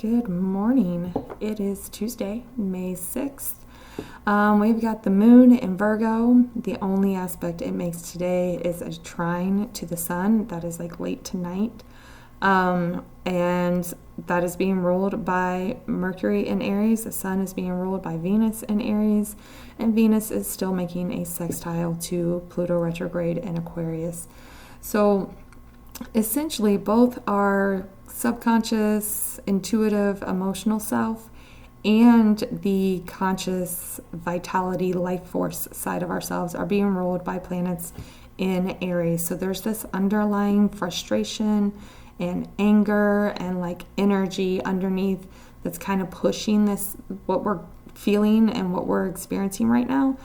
Good morning. It is Tuesday, May 6th. We've got the moon in Virgo. The only aspect it makes today is a trine to the sun. That is like late tonight. And that is being ruled by Mercury in Aries. The sun is being ruled by Venus in Aries. And Venus is still making a sextile to Pluto retrograde in Aquarius. So essentially both our subconscious, intuitive, emotional self and the conscious vitality, life force side of ourselves are being ruled by planets in Aries. So there's this underlying frustration and anger and like energy underneath that's kind of pushing this, what we're feeling and what we're experiencing right now.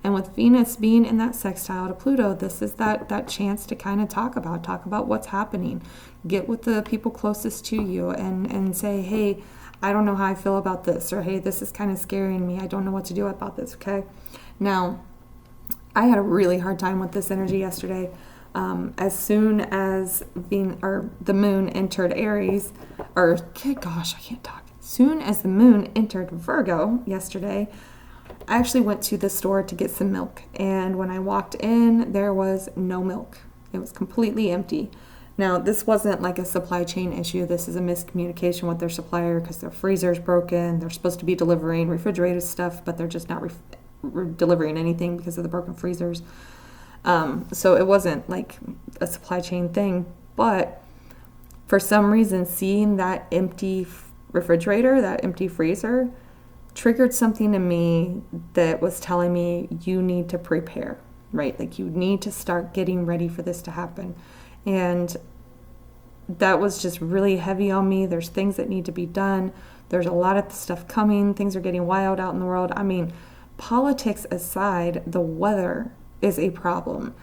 And with Venus being in that sextile to Pluto, this is that chance to kind of talk about what's happening. Get with the people closest to you and say, hey, I don't know how I feel about this, or hey, this is kind of scaring me. I don't know what to do about this, okay? Now, I had a really hard time with this energy yesterday. As soon as the moon entered Aries, soon as the moon entered Virgo yesterday, I actually went to the store to get some milk, and when I walked in, there was no milk. It was completely empty. Now, this wasn't like a supply chain issue. This is a miscommunication with their supplier because their freezer's broken. They're supposed to be delivering refrigerated stuff, but they're just not delivering anything because of the broken freezers. So it wasn't like a supply chain thing, but for some reason, seeing that empty refrigerator, that empty freezer, triggered something in me that was telling me you need to prepare, right? Like you need to start getting ready for this to happen. And that was just really heavy on me. There's things that need to be done. There's a lot of stuff coming. Things are getting wild out in the world. I mean, politics aside, the weather is a problem.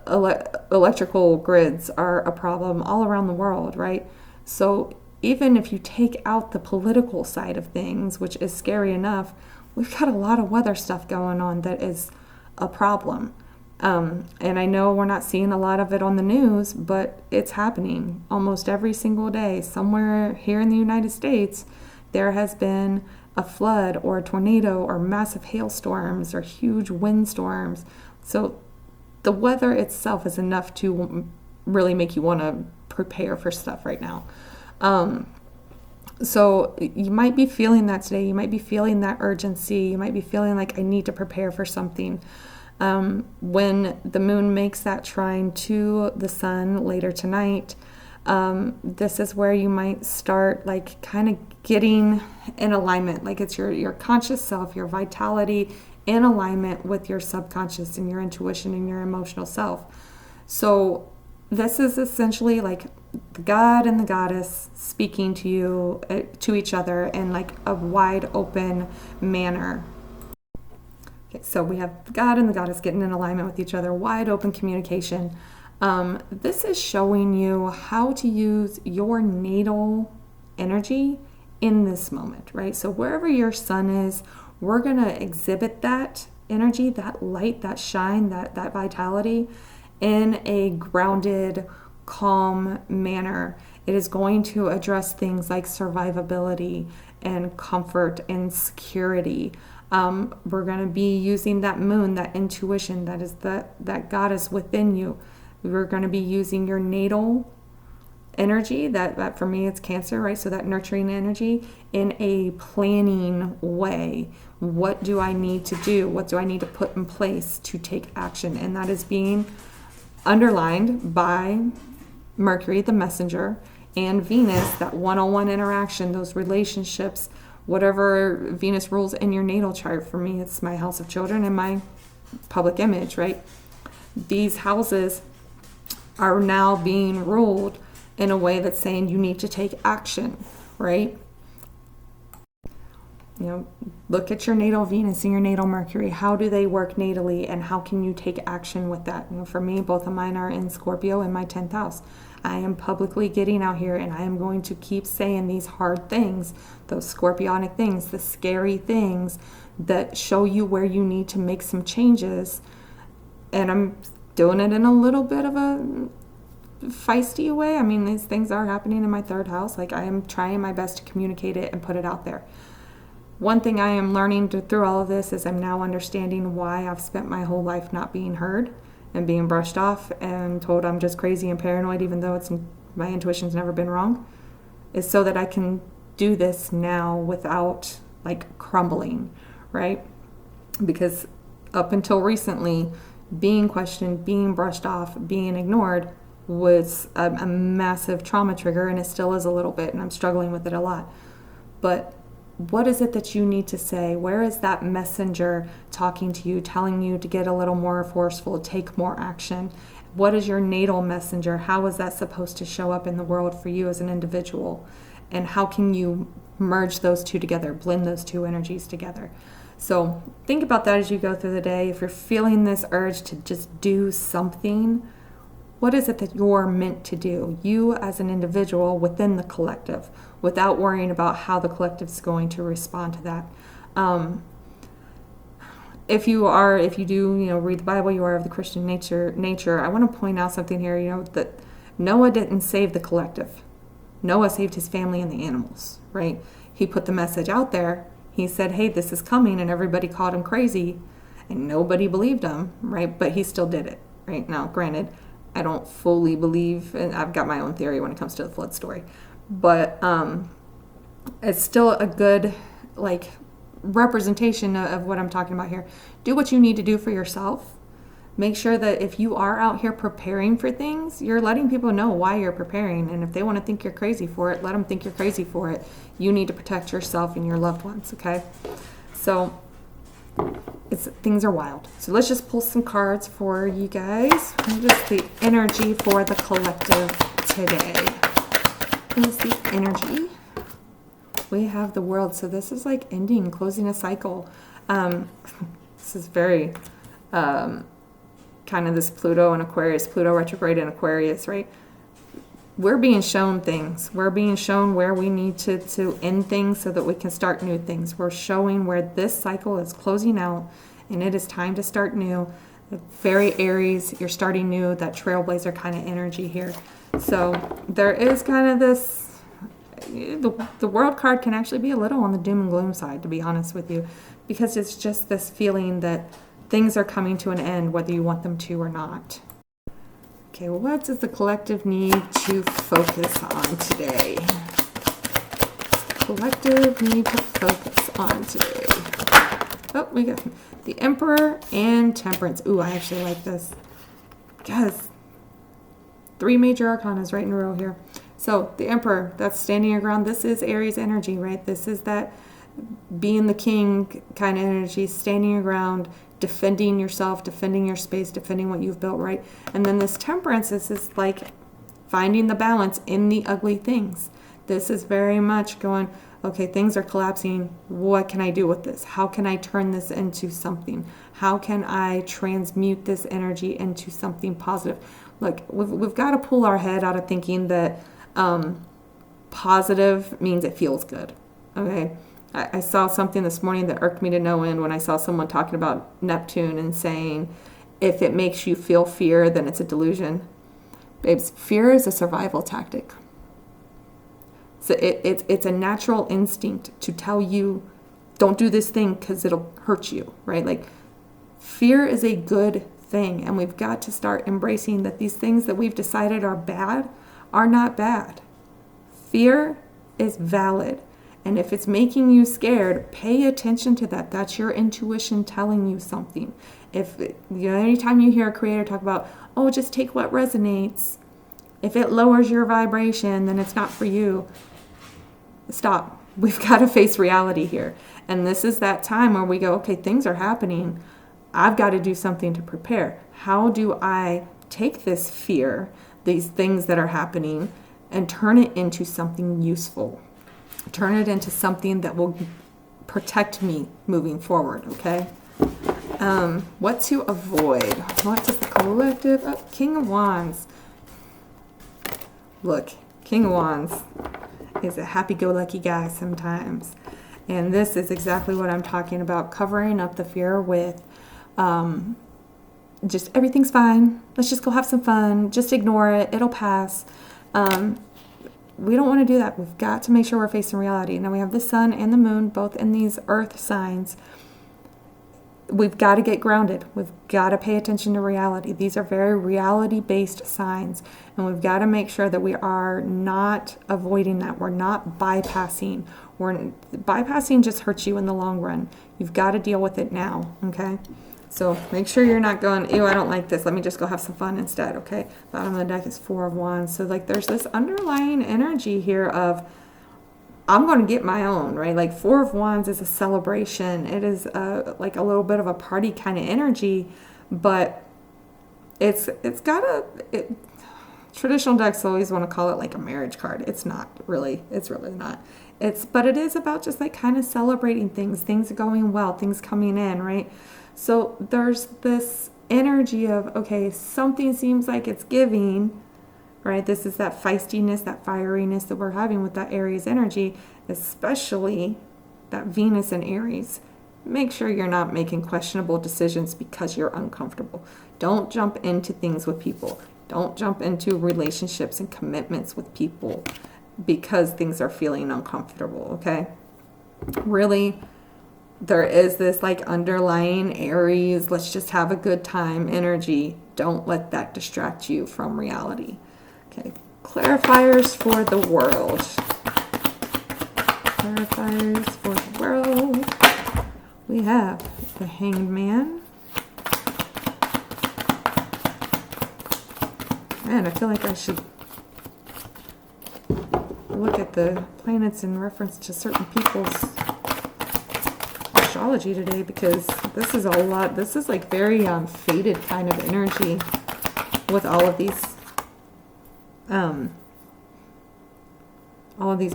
Electrical grids are a problem all around the world, right? So even if you take out the political side of things, which is scary enough, we've got a lot of weather stuff going on that is a problem. And I know we're not seeing a lot of it on the news, but it's happening almost every single day. Somewhere here in the United States, there has been a flood or a tornado or massive hailstorms or huge windstorms. So the weather itself is enough to really make you want to prepare for stuff right now. So you might be feeling that today. You might be feeling that urgency. You might be feeling like I need to prepare for something. When the moon makes that trine to the sun later tonight, this is where you might start like kind of getting in alignment. Like it's your conscious self, your vitality in alignment with your subconscious and your intuition and your emotional self. So this is essentially like the god and the goddess speaking to you, to each other in like a wide open manner. Okay, so we have the god and the goddess getting in alignment with each other, wide open communication. This is showing you how to use your natal energy in this moment, right? So wherever your sun is, we're going to exhibit that energy, that light, that shine, that vitality in a grounded, calm manner. It is going to address things like survivability and comfort and security. We're going to be using that moon, that intuition, that is that goddess within you. We're going to be using your natal energy, that for me it's Cancer, right? So that nurturing energy in a planning way. What do I need to do? What do I need to put in place to take action? And that is being underlined by Mercury, the messenger, and Venus, that one-on-one interaction, those relationships, whatever Venus rules in your natal chart. For me, it's my house of children and my public image, right? These houses are now being ruled in a way that's saying you need to take action, right? You know, look at your natal Venus and your natal Mercury. How do they work natally, and how can you take action with that? You know, for me, both of mine are in Scorpio in my 10th house. I am publicly getting out here, and I am going to keep saying these hard things, those scorpionic things, the scary things that show you where you need to make some changes. And I'm doing it in a little bit of a feisty way. I mean, these things are happening in my third house. Like, I am trying my best to communicate it and put it out there. One thing I am learning through all of this is I'm now understanding why I've spent my whole life not being heard and being brushed off and told I'm just crazy and paranoid, even though my intuition's never been wrong, is so that I can do this now without like crumbling, right? Because up until recently, being questioned, being brushed off, being ignored was a massive trauma trigger, and it still is a little bit, and I'm struggling with it a lot. But what is it that you need to say? Where is that messenger talking to you, telling you to get a little more forceful, take more action? What is your natal messenger? How is that supposed to show up in the world for you as an individual? And how can you merge those two together, blend those two energies together? So think about that as you go through the day. If you're feeling this urge to just do something, what is it that you're meant to do? You as an individual within the collective, without worrying about how the collective is going to respond to that. If you do, read the Bible, you are of the Christian nature. I want to point out something here, that Noah didn't save the collective. Noah saved his family and the animals, right? He put the message out there. He said, hey, this is coming, and everybody called him crazy, and nobody believed him, right? But he still did it, right? Now, granted, I don't fully believe, and I've got my own theory when it comes to the flood story, but it's still a good, representation of what I'm talking about here. Do what you need to do for yourself. Make sure that if you are out here preparing for things, you're letting people know why you're preparing. And if they want to think you're crazy for it, let them think you're crazy for it. You need to protect yourself and your loved ones, okay? So things are wild. So let's just pull some cards for you guys. And just the energy for the collective today. What is the energy? We have the World. So this is like ending, closing a cycle. This is very... kind of this Pluto and Aquarius, Pluto retrograde in Aquarius, right? We're being shown things. We're being shown where we need to end things so that we can start new things. We're showing where this cycle is closing out and it is time to start new. Very Aries, you're starting new, that trailblazer kind of energy here. So there is kind of this, the World card can actually be a little on the doom and gloom side, to be honest with you, because it's just this feeling that things are coming to an end, whether you want them to or not. Okay, what does the collective need to focus on today? Collective need to focus on today. Oh, we got the Emperor and Temperance. Ooh, I actually like this. Guys, 3 major arcanas right in a row here. So the Emperor, that's standing your ground. This is Aries energy, right? This is that being the king kind of energy, standing your ground, defending yourself, defending your space, defending what you've built, right? And then this Temperance, this is like finding the balance in the ugly things. This is very much going, okay, things are collapsing. What can I do with this? How can I turn this into something? How can I transmute this energy into something positive? Look, we've got to pull our head out of thinking that positive means it feels good, okay? I saw something this morning that irked me to no end when I saw someone talking about Neptune and saying, if it makes you feel fear, then it's a delusion. Babes, fear is a survival tactic. So it's a natural instinct to tell you, don't do this thing because it'll hurt you, right? Like, fear is a good thing, and we've got to start embracing that these things that we've decided are bad are not bad. Fear is valid. And if it's making you scared, pay attention to that. That's your intuition telling you something. Anytime you hear a creator talk about, oh, just take what resonates. If it lowers your vibration, then it's not for you. Stop. We've got to face reality here. And this is that time where we go, okay, things are happening. I've got to do something to prepare. How do I take this fear, these things that are happening, and turn it into something useful? Turn it into something that will protect me moving forward, okay? What to avoid? What does the collective... Oh, King of Wands. Look, King of Wands is a happy-go-lucky guy sometimes. And this is exactly what I'm talking about, covering up the fear with just everything's fine. Let's just go have some fun. Just ignore it. It'll pass. We don't want to do that. We've got to make sure we're facing reality. Now we have the sun and the moon, both in these earth signs. We've got to get grounded. We've got to pay attention to reality. These are very reality-based signs, and we've got to make sure that we are not avoiding that. We're not bypassing. Bypassing just hurts you in the long run. You've got to deal with it now, okay? So make sure you're not going, ew, I don't like this. Let me just go have some fun instead, okay? Bottom of the deck is 4 of Wands. So like there's this underlying energy here of, I'm going to get my own, right? Like 4 of Wands is a celebration. It is like a little bit of a party kind of energy, but it's got traditional decks always want to call it like a marriage card. It's not really. It's really not. But it is about just like kind of celebrating things going well, things coming in, right? So there's this energy of, okay, something seems like it's giving, right? This is that feistiness, that fieriness that we're having with that Aries energy, especially that Venus in Aries. Make sure you're not making questionable decisions because you're uncomfortable. Don't jump into things with people. Don't jump into relationships and commitments with people because things are feeling uncomfortable, okay? Really, there is this like underlying Aries, let's just have a good time energy. Don't let that distract you from reality. Okay, clarifiers for the world. Clarifiers for the world. We have the Hanged Man. Man, I feel like I should look at the planets in reference to certain people's astrology today, because this is a lot. This is like very faded kind of energy with all of these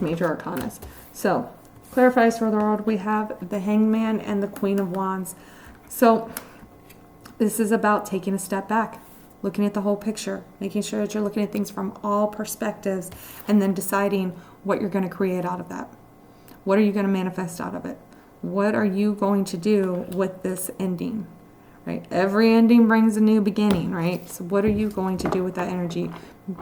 major arcana. So clarifies for the world. We have the Hanged Man and the Queen of Wands. So this is about taking a step back, looking at the whole picture, making sure that you're looking at things from all perspectives, and then deciding what you're going to create out of that. What are you going to manifest out of it? What are you going to do with this ending, right? Every ending brings a new beginning, right? So what are you going to do with that energy?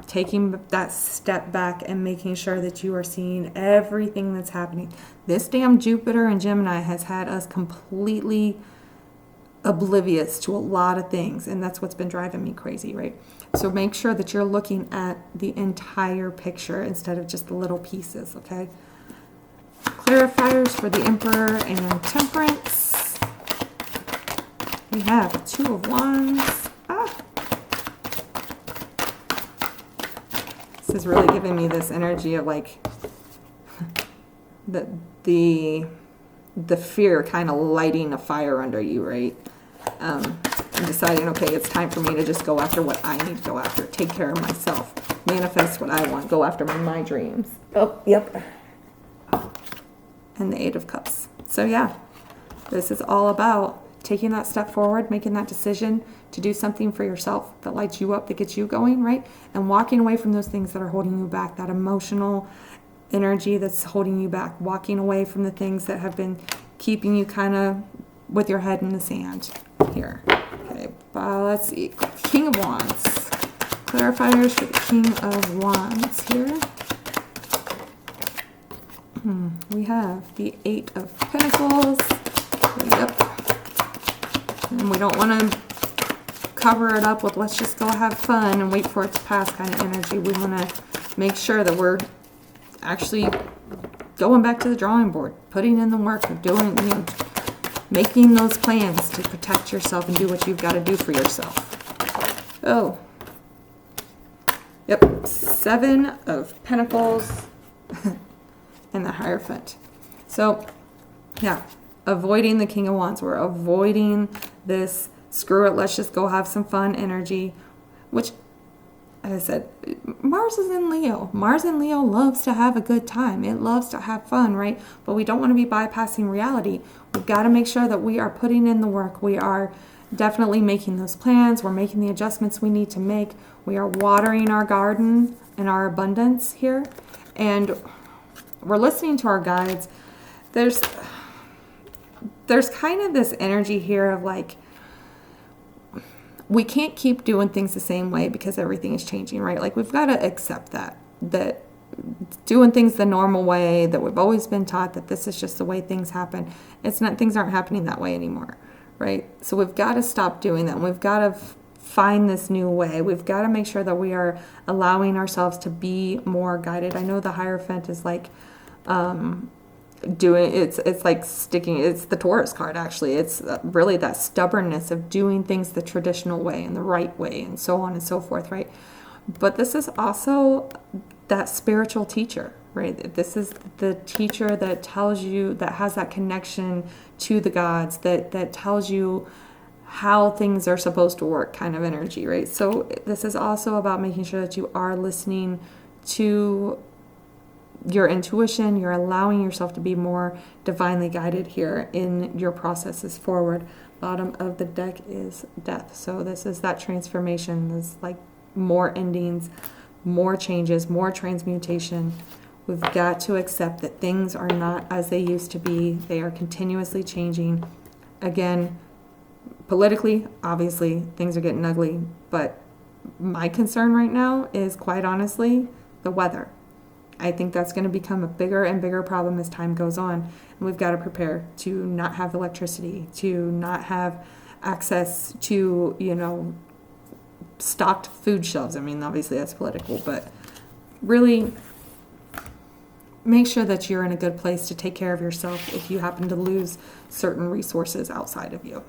Taking that step back and making sure that you are seeing everything that's happening. This damn Jupiter and Gemini has had us completely oblivious to a lot of things, and that's what's been driving me crazy, right? So make sure that you're looking at the entire picture instead of just the little pieces, okay? Clarifiers for the Emperor and Temperance. We have 2 of Wands. This is really giving me this energy of like the fear kind of lighting a fire under you, right? And deciding, okay, it's time for me to just go after what I need to go after. Take care of myself. Manifest what I want. Go after my dreams. Oh, yep. And the 8 of Cups. So yeah, this is all about taking that step forward, making that decision to do something for yourself that lights you up, that gets you going, right? And walking away from those things that are holding you back, that emotional energy that's holding you back, walking away from the things that have been keeping you kind of with your head in the sand here. Okay, let's see. King of Wands. Clarifiers for the King of Wands here. We have the 8 of Pentacles. Yep. And we don't want to cover it up with let's just go have fun and wait for it to pass kind of energy. We want to make sure that we're actually going back to the drawing board, putting in the work, of doing, making those plans to protect yourself and do what you've got to do for yourself. Oh. Yep. 7 of Pentacles. And the Hierophant. So, yeah, avoiding the King of Wands. We're avoiding this screw it, let's just go have some fun energy, which, as I said, Mars is in Leo. Mars in Leo loves to have a good time. It loves to have fun, right? But we don't want to be bypassing reality. We've got to make sure that we are putting in the work. We are definitely making those plans. We're making the adjustments we need to make. We are watering our garden and our abundance here. And we're listening to our guides. There's kind of this energy here of like, we can't keep doing things the same way because everything is changing, right? Like, we've got to accept that doing things the normal way, that we've always been taught that this is just the way things happen. It's not, things aren't happening that way anymore, right? So we've got to stop doing that. And we've got to find this new way. We've got to make sure that we are allowing ourselves to be more guided. I know the Hierophant is like, it's like sticking, it's the Taurus card, actually. It's really that stubbornness of doing things the traditional way and the right way and so on and so forth, right? But this is also that spiritual teacher, right? This is the teacher that tells you, that has that connection to the gods, that tells you how things are supposed to work, kind of energy, right? So this is also about making sure that you are listening to your intuition. You're allowing yourself to be more divinely guided here in your processes forward. Bottom of the deck is Death. So this is that transformation. This like more endings, more changes, more transmutation. We've got to accept that things are not as they used to be. They are continuously changing. Again, politically, obviously, things are getting ugly. But my concern right now is, quite honestly, the weather. I think that's going to become a bigger and bigger problem as time goes on. And we've got to prepare to not have electricity, to not have access to, stocked food shelves. I mean, obviously that's political, but really make sure that you're in a good place to take care of yourself if you happen to lose certain resources outside of you.